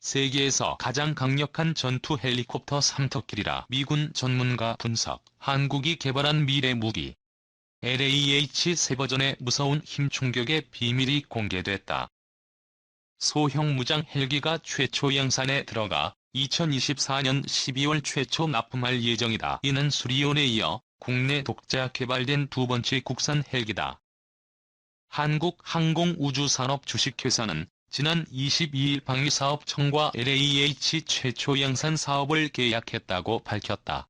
세계에서 가장 강력한 전투 헬리콥터 삼터킬이라 미군 전문가 분석. 한국이 개발한 미래 무기 LAH 새 버전의 무서운 힘 충격의 비밀이 공개됐다. 소형 무장 헬기가 최초 양산에 들어가 2024년 12월 최초 납품할 예정이다. 이는 수리온에 이어 국내 독자 개발된 두 번째 국산 헬기다. 한국항공우주산업 주식회사는 지난 22일 방위사업청과 LAH 최초 양산 사업을 계약했다고 밝혔다.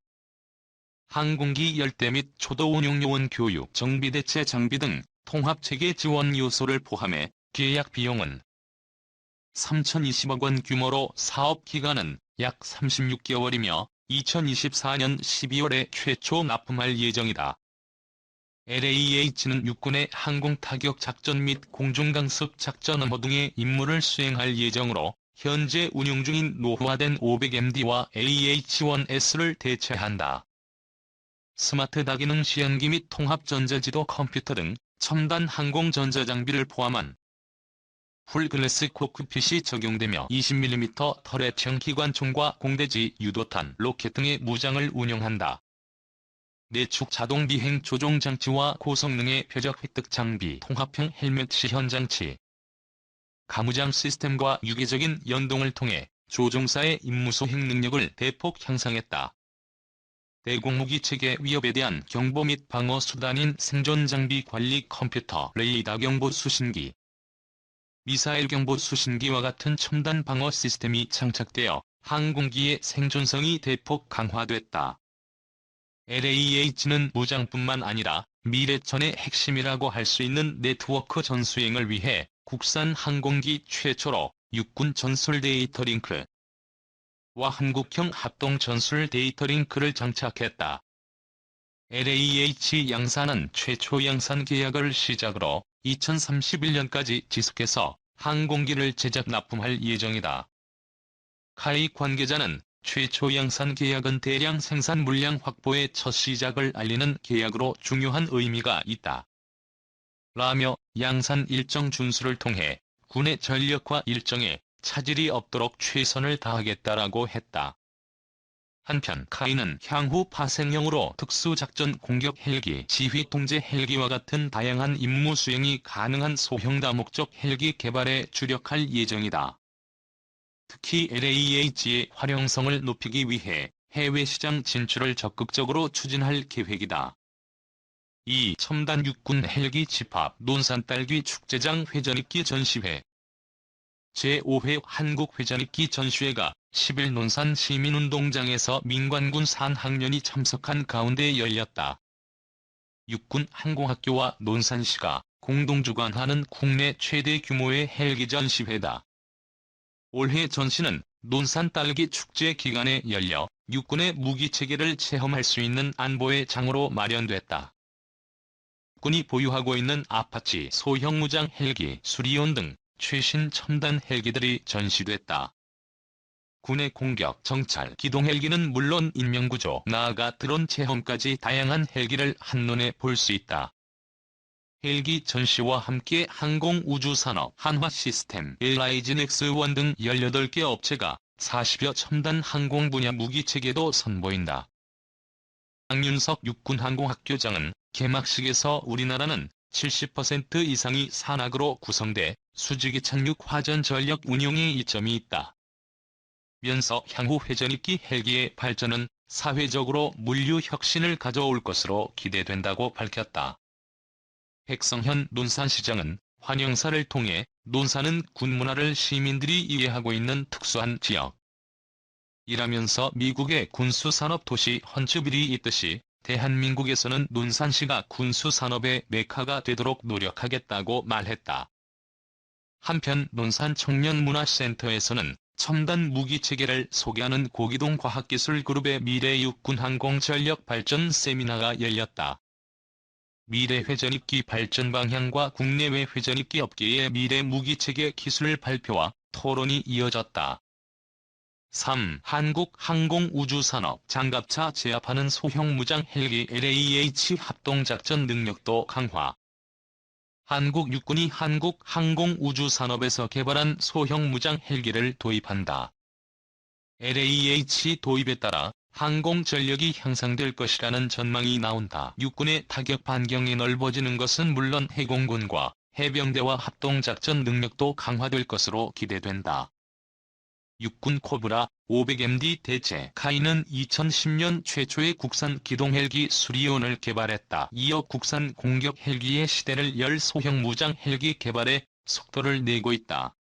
항공기 열대 및 초도 운용 요원 교육, 정비 대체 장비 등 통합체계 지원 요소를 포함해 계약 비용은 3,020억 원 규모로 사업 기간은 약 36개월이며 2024년 12월에 최초 납품할 예정이다. LAH는 육군의 항공타격 작전 및 공중강습 작전 업무 등의 임무를 수행할 예정으로 현재 운용 중인 노후화된 500MD와 AH-1S를 대체한다. 스마트 다기능 시연기 및 통합 전자지도 컴퓨터 등 첨단 항공 전자장비를 포함한 풀글래스 코크핏이 적용되며 20mm 터렛형 기관총과 공대지, 유도탄, 로켓 등의 무장을 운용한다. 내축 자동 비행 조종 장치와 고성능의 표적 획득 장비, 통합형 헬멧 시현 장치, 가무장 시스템과 유기적인 연동을 통해 조종사의 임무 수행 능력을 대폭 향상했다. 대공무기 체계 위협에 대한 경보 및 방어 수단인 생존 장비 관리 컴퓨터, 레이더 경보 수신기, 미사일 경보 수신기와 같은 첨단 방어 시스템이 장착되어 항공기의 생존성이 대폭 강화됐다. LAH는 무장뿐만 아니라 미래전의 핵심이라고 할 수 있는 네트워크 전수행을 위해 국산 항공기 최초로 육군 전술 데이터 링크와 한국형 합동 전술 데이터 링크를 장착했다. LAH 양산은 최초 양산 계약을 시작으로 2031년까지 지속해서 항공기를 제작 납품할 예정이다. 카이 관계자는 최초 양산 계약은 대량 생산 물량 확보의 첫 시작을 알리는 계약으로 중요한 의미가 있다. 라며 양산 일정 준수를 통해 군의 전력화 일정에 차질이 없도록 최선을 다하겠다라고 했다. 한편 카이는 향후 파생형으로 특수작전 공격 헬기, 지휘 통제 헬기와 같은 다양한 임무 수행이 가능한 소형 다목적 헬기 개발에 주력할 예정이다. 특히 LAH의 활용성을 높이기 위해 해외 시장 진출을 적극적으로 추진할 계획이다. 이 첨단 육군 헬기 집합 논산 딸기 축제장 회전익기 전시회 제5회 한국 회전익기 전시회가 10일 논산 시민운동장에서 민관군 산학년이 참석한 가운데 열렸다. 육군 항공학교와 논산시가 공동 주관하는 국내 최대 규모의 헬기 전시회다. 올해 전시는 논산 딸기 축제 기간에 열려 육군의 무기체계를 체험할 수 있는 안보의 장으로 마련됐다. 군이 보유하고 있는 아파치 소형 무장 헬기, 수리온 등 최신 첨단 헬기들이 전시됐다. 군의 공격, 정찰, 기동 헬기는 물론 인명구조, 나아가 드론 체험까지 다양한 헬기를 한눈에 볼 수 있다. 헬기 전시와 함께 항공우주산업, 한화시스템, LIG넥스1 등 18개 업체가 40여 첨단 항공 분야 무기체계도 선보인다. 장윤석 육군항공학교장은 개막식에서 우리나라는 70% 이상이 산학으로 구성돼 수직이 착륙 화전 전력 운용에 이점이 있다. 면서 향후 회전익기 헬기의 발전은 사회적으로 물류 혁신을 가져올 것으로 기대된다고 밝혔다. 백성현 논산시장은 환영사를 통해 논산은 군문화를 시민들이 이해하고 있는 특수한 지역이라면서 미국의 군수산업 도시 헌츠빌이 있듯이 대한민국에서는 논산시가 군수산업의 메카가 되도록 노력하겠다고 말했다. 한편 논산 청년문화센터에서는 첨단 무기체계를 소개하는 고기동 과학기술그룹의 미래 육군 항공 전력 발전 세미나가 열렸다. 미래 회전익기 발전 방향과 국내외 회전익기 업계의 미래 무기체계 기술 발표와 토론이 이어졌다. 3. 한국항공우주산업 장갑차 제압하는 소형 무장 헬기 LAH 합동작전 능력도 강화. 한국 육군이 한국 항공우주산업에서 개발한 소형 무장 헬기를 도입한다. LAH 도입에 따라 항공 전력이 향상될 것이라는 전망이 나온다. 육군의 타격 반경이 넓어지는 것은 물론 해공군과 해병대와 합동작전 능력도 강화될 것으로 기대된다. 육군 코브라 500MD 대체 카이는 2010년 최초의 국산 기동헬기 수리온을 개발했다. 이어 국산 공격 헬기의 시대를 열 소형 무장 헬기 개발에 속도를 내고 있다.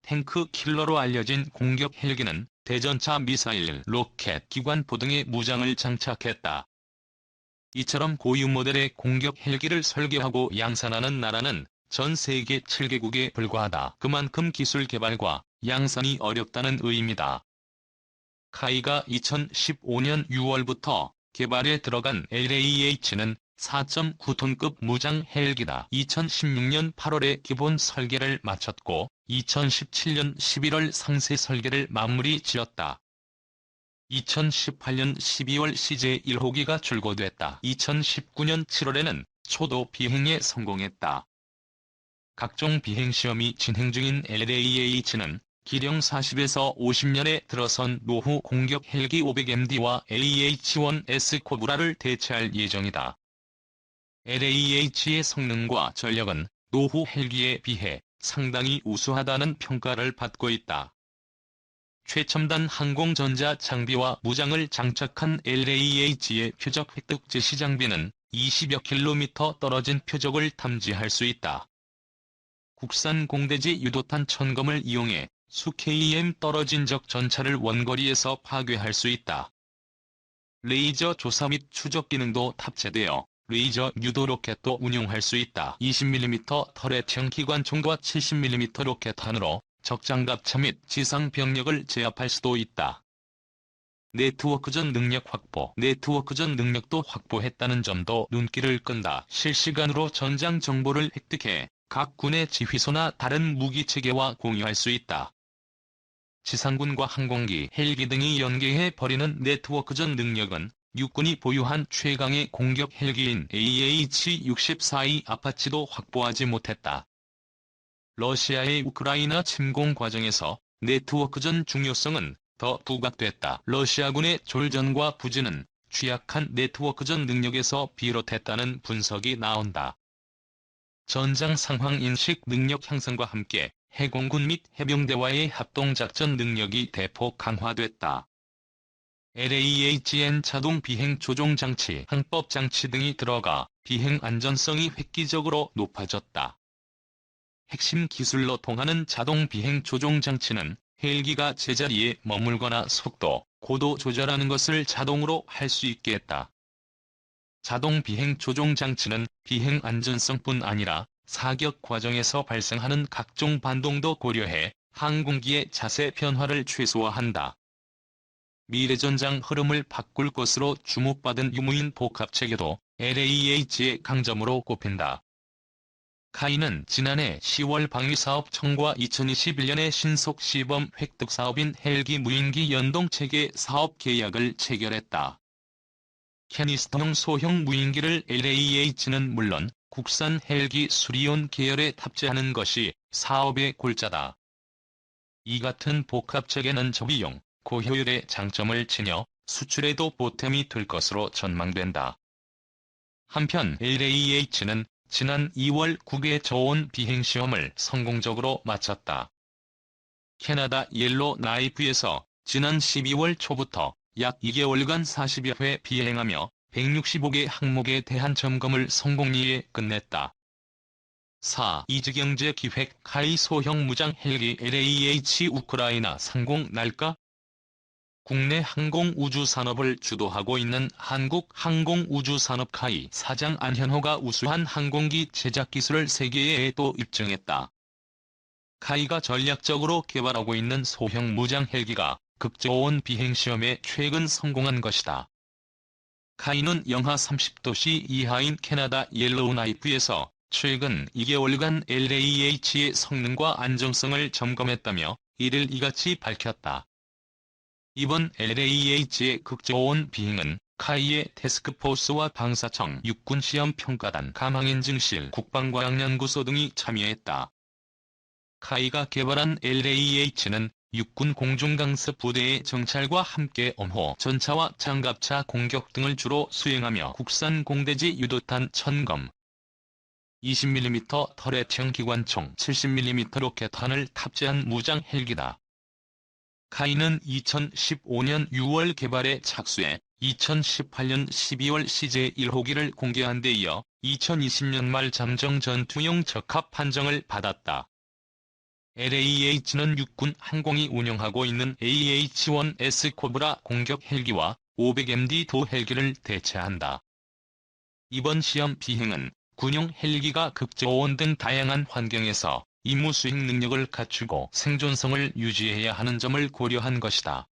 탱크 킬러로 알려진 공격 헬기는 대전차 미사일, 로켓, 기관포 등의 무장을 장착했다. 이처럼 고유 모델의 공격 헬기를 설계하고 양산하는 나라는 전 세계 7개국에 불과하다. 그만큼 기술 개발과 양산이 어렵다는 의미다. 카이가 2015년 6월부터 개발에 들어간 LAH는 4.9톤급 무장 헬기다. 2016년 8월에 기본 설계를 마쳤고 2017년 11월 상세 설계를 마무리 지었다. 2018년 12월 CJ1호기가 출고됐다. 2019년 7월에는 초도 비행에 성공했다. 각종 비행시험이 진행 중인 LAH는 기령 40에서 50년에 들어선 노후 공격 헬기 500MD와 AH-1S 코브라를 대체할 예정이다. LAH의 성능과 전력은 노후 헬기에 비해 상당히 우수하다는 평가를 받고 있다. 최첨단 항공전자 장비와 무장을 장착한 LAH의 표적 획득 제시 장비는 20여 킬로미터 떨어진 표적을 탐지할 수 있다. 국산 공대지 유도탄 천검을 이용해 수Km 떨어진 적 전차를 원거리에서 파괴할 수 있다. 레이저 조사 및 추적 기능도 탑재되어 레이저 유도 로켓도 운용할 수 있다. 20mm 터렛형 기관총과 70mm 로켓탄으로 적장갑차 및 지상 병력을 제압할 수도 있다. 네트워크전 능력 확보. 네트워크전 능력도 확보했다는 점도 눈길을 끈다. 실시간으로 전장 정보를 획득해 각 군의 지휘소나 다른 무기체계와 공유할 수 있다. 지상군과 항공기, 헬기 등이 연계해 벌이는 네트워크전 능력은 육군이 보유한 최강의 공격 헬기인 AH-64E 아파치도 확보하지 못했다. 러시아의 우크라이나 침공 과정에서 네트워크전 중요성은 더 부각됐다. 러시아군의 졸전과 부진은 취약한 네트워크전 능력에서 비롯했다는 분석이 나온다. 전장 상황 인식 능력 향상과 함께 해공군 및 해병대와의 합동작전 능력이 대폭 강화됐다. LAHN 자동 비행 조종 장치, 항법 장치 등이 들어가 비행 안전성이 획기적으로 높아졌다. 핵심 기술로 통하는 자동 비행 조종 장치는 헬기가 제자리에 머물거나 속도, 고도 조절하는 것을 자동으로 할 수 있게 했다. 자동 비행 조종 장치는 비행 안전성뿐 아니라 사격 과정에서 발생하는 각종 반동도 고려해 항공기의 자세 변화를 최소화한다. 미래 전장 흐름을 바꿀 것으로 주목받은 유무인 복합체계도 LAH의 강점으로 꼽힌다. 카이는 지난해 10월 방위사업청과 2021년에 신속 시범 획득 사업인 헬기 무인기 연동체계 사업 계약을 체결했다. 캐니스터형 소형 무인기를 LAH는 물론 국산 헬기 수리온 계열에 탑재하는 것이 사업의 골자다. 이 같은 복합체계는 저비용, 고효율의 장점을 지녀 수출에도 보탬이 될 것으로 전망된다. 한편 LAH는 지난 2월 국외 저온 비행시험을 성공적으로 마쳤다. 캐나다 옐로 나이프에서 지난 12월 초부터 약 2개월간 40여 회 비행하며 165개 항목에 대한 점검을 성공리에 끝냈다. 4. 이즈경제기획 카이 소형 무장 헬기 LAH 우크라이나 상공 날까? 국내 항공우주산업을 주도하고 있는 한국항공우주산업 카이 사장 안현호가 우수한 항공기 제작 기술을 세계에 또 입증했다. 카이가 전략적으로 개발하고 있는 소형 무장 헬기가 극저온 비행시험에 최근 성공한 것이다. 카이는 영하 30도씨 이하인 캐나다 옐로우나이프에서 최근 2개월간 LAH의 성능과 안정성을 점검했다며 이를 이같이 밝혔다. 이번 LAH의 극저온 비행은 카이의 태스크포스와 방사청 육군시험평가단 감항인증실 국방과학연구소 등이 참여했다. 카이가 개발한 LAH는 육군 공중강습 부대의 정찰과 함께 엄호, 전차와 장갑차 공격 등을 주로 수행하며 국산 공대지 유도탄 천검, 20mm 터렛형 기관총 70mm 로켓탄을 탑재한 무장 헬기다. 카이는 2015년 6월 개발에 착수해 2018년 12월 시제 1호기를 공개한 데 이어 2020년 말 잠정 전투용 적합 판정을 받았다. LAH는 육군 항공이 운영하고 있는 AH-1S 코브라 공격 헬기와 500MD 도 헬기를 대체한다. 이번 시험 비행은 군용 헬기가 극저온 등 다양한 환경에서 임무 수행 능력을 갖추고 생존성을 유지해야 하는 점을 고려한 것이다.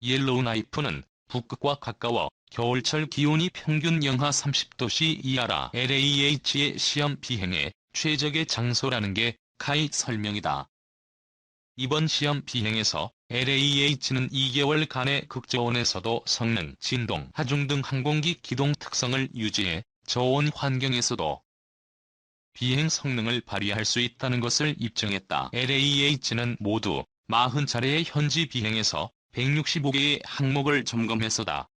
옐로우나이프는 북극과 가까워 겨울철 기온이 평균 영하 30도씨 이하라 LAH의 시험 비행에 최적의 장소라는 게 카이 설명이다. 이번 시험 비행에서 LAH는 2개월간의 극저온에서도 성능, 진동, 하중 등 항공기 기동 특성을 유지해 저온 환경에서도 비행 성능을 발휘할 수 있다는 것을 입증했다. LAH는 모두 40차례의 현지 비행에서 165개의 항목을 점검했었다.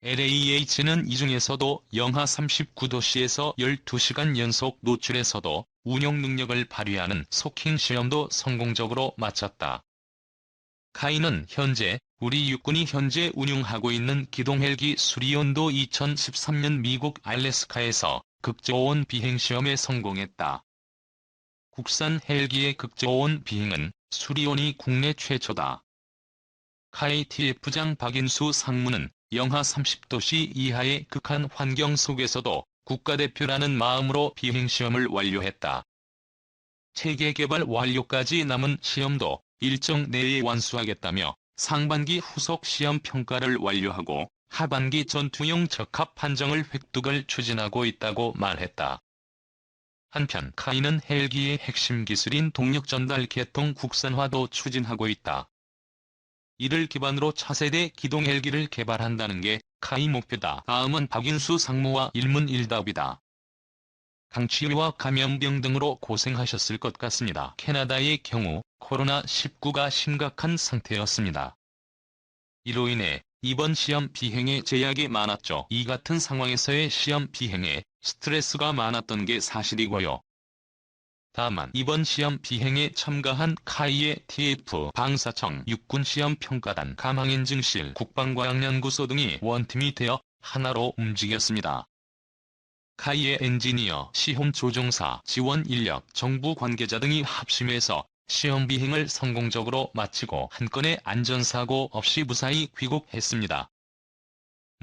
LAH는 이 중에서도 영하 39도씨에서 12시간 연속 노출에서도 운용 능력을 발휘하는 소킹 시험도 성공적으로 마쳤다. 카이는 현재 우리 육군이 현재 운용하고 있는 기동헬기 수리온도 2013년 미국 알래스카에서 극저온 비행시험에 성공했다. 국산 헬기의 극저온 비행은 수리온이 국내 최초다. 카이 TF장 박인수 상무는 영하 30도씨 이하의 극한 환경 속에서도 국가대표라는 마음으로 비행시험을 완료했다. 체계 개발 완료까지 남은 시험도 일정 내에 완수하겠다며 상반기 후속 시험 평가를 완료하고 하반기 전투용 적합 판정을 획득을 추진하고 있다고 말했다. 한편 카이는 헬기의 핵심 기술인 동력 전달 계통 국산화도 추진하고 있다. 이를 기반으로 차세대 기동 헬기를 개발한다는 게 카이 목표다. 다음은 박인수 상무와 일문일답이다. 강추위와 감염병 등으로 고생하셨을 것 같습니다. 캐나다의 경우 코로나19가 심각한 상태였습니다. 이로 인해 이번 시험 비행에 제약이 많았죠. 이 같은 상황에서의 시험 비행에 스트레스가 많았던 게 사실이고요. 다만 이번 시험 비행에 참가한 카이의 TF 방사청 육군시험평가단 감항인증실 국방과학연구소 등이 원팀이 되어 하나로 움직였습니다. 카이의 엔지니어, 시험 조종사, 지원 인력, 정부 관계자 등이 합심해서 시험 비행을 성공적으로 마치고 한 건의 안전사고 없이 무사히 귀국했습니다.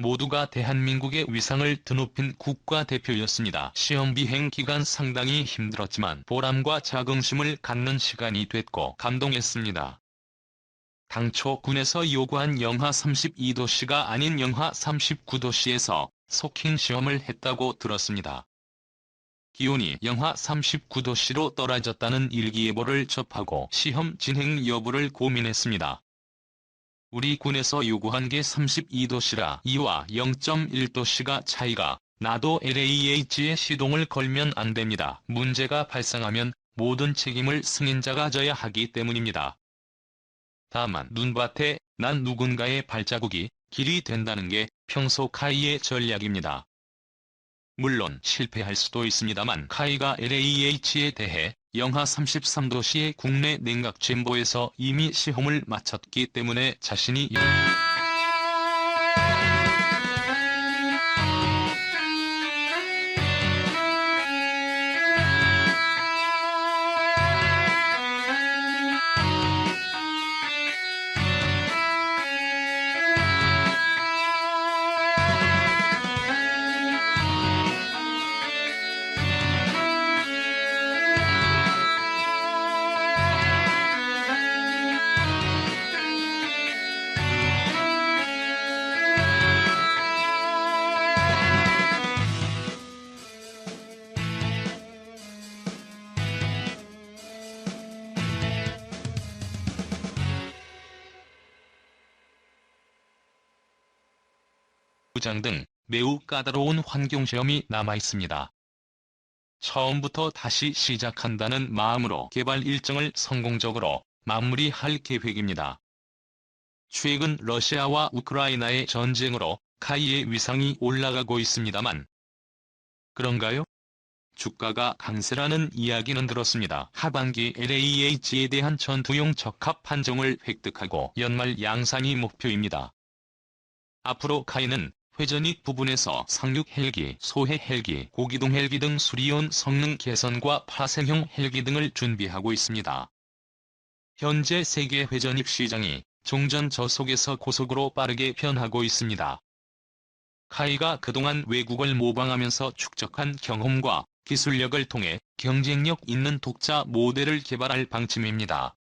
모두가 대한민국의 위상을 드높인 국가대표였습니다. 시험 비행 기간 상당히 힘들었지만 보람과 자긍심을 갖는 시간이 됐고 감동했습니다. 당초 군에서 요구한 영하 32도씨가 아닌 영하 39도씨에서 소킹 시험을 했다고 들었습니다. 기온이 영하 39도씨로 떨어졌다는 일기예보를 접하고 시험 진행 여부를 고민했습니다. 우리 군에서 요구한 게 32도씨라 이와 0.1도씨가 차이가 나도 LAH에 시동을 걸면 안 됩니다. 문제가 발생하면 모든 책임을 승인자가 져야 하기 때문입니다. 다만 눈밭에 난 누군가의 발자국이 길이 된다는 게 평소 카이의 전략입니다. 물론 실패할 수도 있습니다만 카이가 LAH에 대해 영하 33도씨의 국내 냉각 챔버에서 이미 시험을 마쳤기 때문에 자신이 무장 등 매우 까다로운 환경시험이 남아있습니다. 처음부터 다시 시작한다는 마음으로 개발 일정을 성공적으로 마무리할 계획입니다. 최근 러시아와 우크라이나의 전쟁으로 카이의 위상이 올라가고 있습니다만 그런가요? 주가가 강세라는 이야기는 들었습니다. 하반기 LAH에 대한 전투용 적합 판정을 획득하고 연말 양산이 목표입니다. 앞으로 카이는 회전익 부분에서 상륙 헬기, 소해 헬기, 고기동 헬기 등 수리온 성능 개선과 파생형 헬기 등을 준비하고 있습니다. 현재 세계 회전익 시장이 종전 저속에서 고속으로 빠르게 변하고 있습니다. 카이가 그동안 외국을 모방하면서 축적한 경험과 기술력을 통해 경쟁력 있는 독자 모델을 개발할 방침입니다.